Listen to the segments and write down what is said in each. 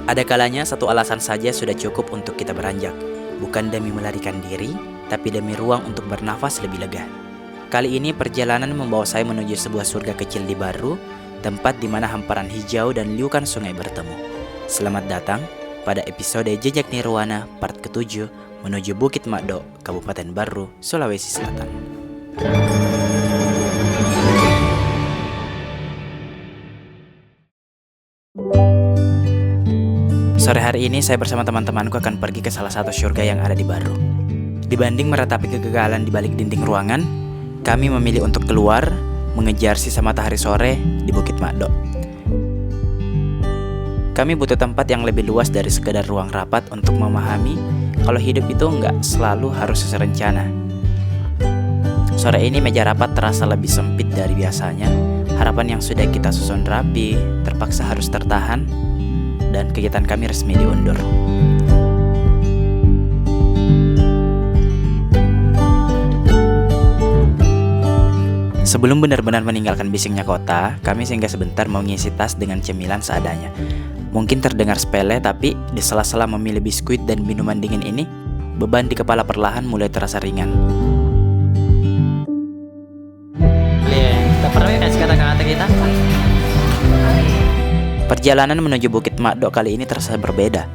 Ada kalanya satu alasan saja sudah cukup untuk kita beranjak, bukan demi melarikan diri, tapi demi ruang untuk bernafas lebih lega. Kali ini perjalanan membawa saya menuju sebuah surga kecil di Barru, tempat di mana hamparan hijau dan liukan sungai bertemu. Selamat datang pada episode Jejak Nirwana part ke-7 menuju Bukit Makdo, Kabupaten Barru, Sulawesi Selatan. Sore hari ini saya bersama teman-temanku akan pergi ke salah satu surga yang ada di Barru. Dibanding meratapi kegagalan di balik dinding ruangan, kami memilih untuk keluar mengejar sisa matahari sore di Bukit Makdo. Kami butuh tempat yang lebih luas dari sekedar ruang rapat untuk memahami kalau hidup itu nggak selalu harus sesuai rencana. Sore ini meja rapat terasa lebih sempit dari biasanya. Harapan yang sudah kita susun rapi terpaksa harus tertahan dan kegiatan kami resmi diundur. Sebelum benar-benar meninggalkan bisingnya kota, kami singgah sebentar mengisi tas dengan cemilan seadanya. Mungkin terdengar sepele, tapi di sela-sela memilih biskuit dan minuman dingin ini, beban di kepala perlahan mulai terasa ringan. Pernah kasih kata-kata kita? Perjalanan menuju Bukit Makdo kali ini terasa berbeda.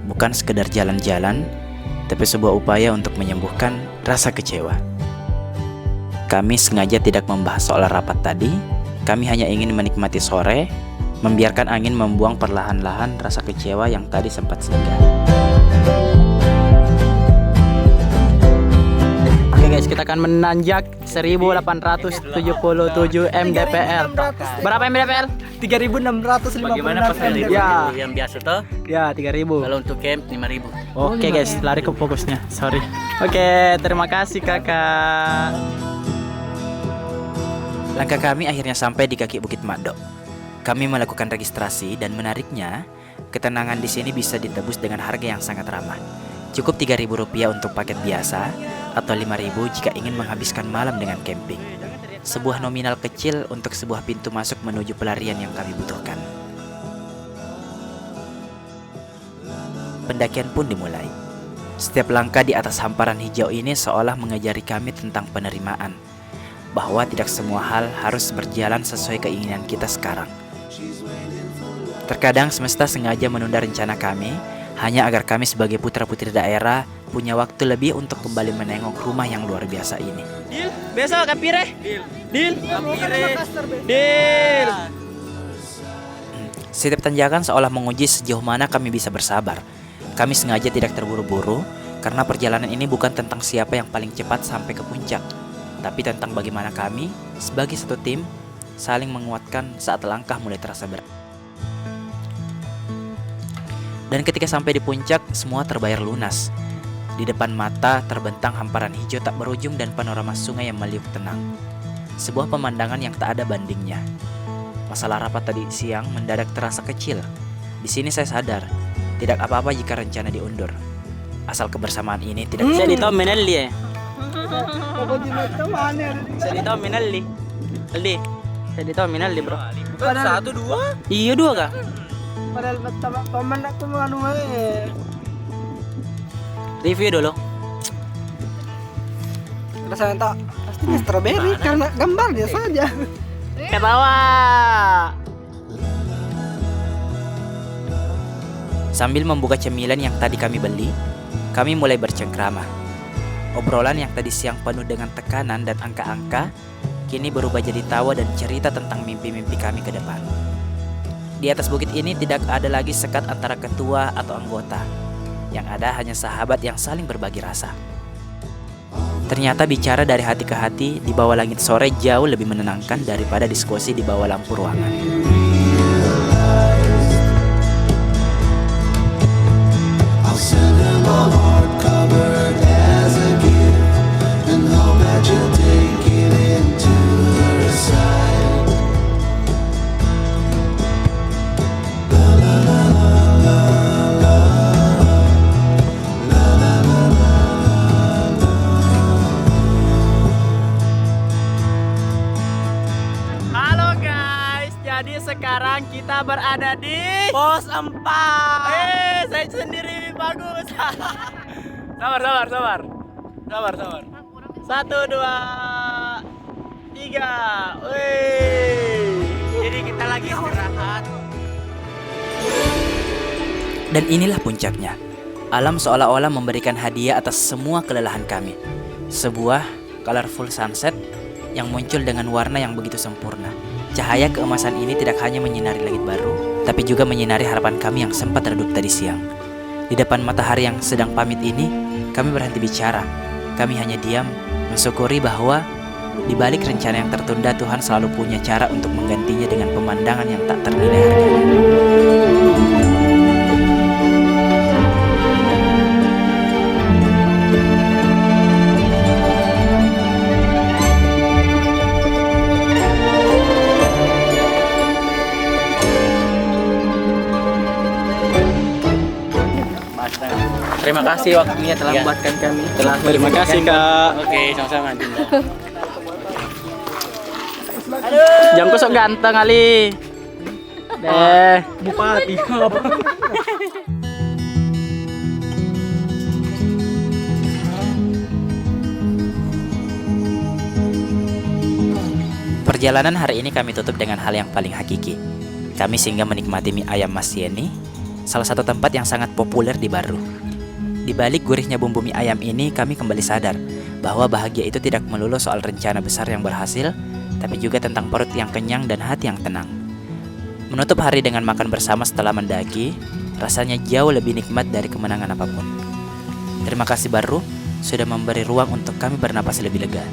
Bukan sekedar jalan-jalan, tapi sebuah upaya untuk menyembuhkan rasa kecewa. Kami sengaja tidak membahas soal rapat tadi. Kami hanya ingin menikmati sore, membiarkan angin membuang perlahan-lahan rasa kecewa yang tadi sempat singgah. Oke guys, kita akan menanjak 1877 mdpl. Berapa mdpl? 3650. Bagaimana pasal itu? Ya. Yang biasa toh? Ya, 3000. Kalau untuk camp 5000. Oke guys, lari ke fokusnya. Sorry. Oke, terima kasih kakak. Langkah kami akhirnya sampai di kaki Bukit Makdo. Kami melakukan registrasi dan menariknya, ketenangan di sini bisa ditebus dengan harga yang sangat ramah. Cukup Rp3.000 untuk paket biasa atau Rp5.000 jika ingin menghabiskan malam dengan camping. Sebuah nominal kecil untuk sebuah pintu masuk menuju pelarian yang kami butuhkan. Pendakian pun dimulai. Setiap langkah di atas hamparan hijau ini seolah mengajari kami tentang penerimaan, bahwa tidak semua hal harus berjalan sesuai keinginan kita sekarang. Terkadang semesta sengaja menunda rencana kami hanya agar kami sebagai putra-putri daerah punya waktu lebih untuk kembali menengok rumah yang luar biasa ini. Deal, besok kapire? Deal, kapire. Deal. Setiap tanjakan seolah menguji sejauh mana kami bisa bersabar. Kami sengaja tidak terburu-buru karena perjalanan ini bukan tentang siapa yang paling cepat sampai ke puncak, tapi tentang bagaimana kami sebagai satu tim saling menguatkan saat langkah mulai terasa berat. Dan ketika sampai di puncak, semua terbayar lunas. Di depan mata terbentang hamparan hijau tak berujung dan panorama sungai yang meliuk tenang. Sebuah pemandangan yang tak ada bandingnya. Masalah rapat tadi siang mendadak terasa kecil. Di sini saya sadar, tidak apa-apa jika rencana diundur. Asal kebersamaan ini tidak bisa Minelli. Sedito Minelli. Aldi. Sedito Minelli, bro. 1 2. Iya, 2 kah? Padahal paman aku menganu Review dulu. rasanya tak pastinya strawberry karena gambarnya saja. Ketawa. Sambil membuka cemilan yang tadi kami beli, kami mulai bercengkrama. Obrolan yang tadi siang penuh dengan tekanan dan angka-angka, kini berubah jadi tawa dan cerita tentang mimpi-mimpi kami ke depan. Di atas bukit ini tidak ada lagi sekat antara ketua atau anggota. Yang ada hanya sahabat yang saling berbagi rasa. Ternyata bicara dari hati ke hati di bawah langit sore jauh lebih menenangkan daripada diskusi di bawah lampu ruangan. kita berada di Pos 4. saya sendiri bagus. Sabar. 1, 2, 3. Jadi kita lagi istirahat. Dan inilah puncaknya. Alam seolah-olah memberikan hadiah atas semua kelelahan kami. Sebuah colorful sunset yang muncul dengan warna yang begitu sempurna. Cahaya keemasan ini tidak hanya menyinari langit baru, tapi juga menyinari harapan kami yang sempat redup tadi siang. Di depan matahari yang sedang pamit ini, kami berhenti bicara. Kami hanya diam, mensyukuri bahwa di balik rencana yang tertunda, Tuhan selalu punya cara untuk menggantinya dengan pemandangan yang tak ternilai harganya. Terima kasih waktunya telah membuatkan kami. Terima kasih Kak. Oke, sama-sama Dinda. Jam sok ganteng Ali. Bupati. Perjalanan hari ini kami tutup dengan hal yang paling hakiki. Kami singgah menikmati mie ayam Mas Yeni, salah satu tempat yang sangat populer di Baru. Di balik gurihnya bumbu mie ayam ini, kami kembali sadar bahwa bahagia itu tidak melulu soal rencana besar yang berhasil, tapi juga tentang perut yang kenyang dan hati yang tenang. Menutup hari dengan makan bersama setelah mendaki, rasanya jauh lebih nikmat dari kemenangan apapun. Terima kasih Baru sudah memberi ruang untuk kami bernapas lebih lega.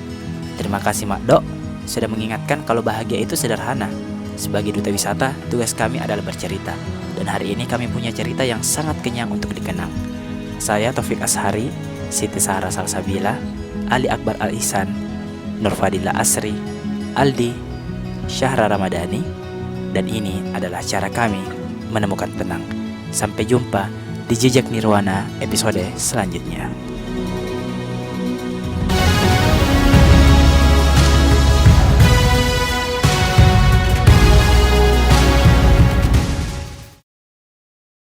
Terima kasih Mak Dok sudah mengingatkan kalau bahagia itu sederhana. Sebagai duta wisata, tugas kami adalah bercerita. Dan hari ini kami punya cerita yang sangat kenyang untuk dikenang. Saya Taufik Ashari, Siti Sahara Salsabila, Ali Akbar Al-Ihsan, Nur Fadila Asri, Aldi, Syahra Ramadhani. Dan ini adalah cara kami menemukan tenang. Sampai jumpa di Jejak Nirwana episode selanjutnya.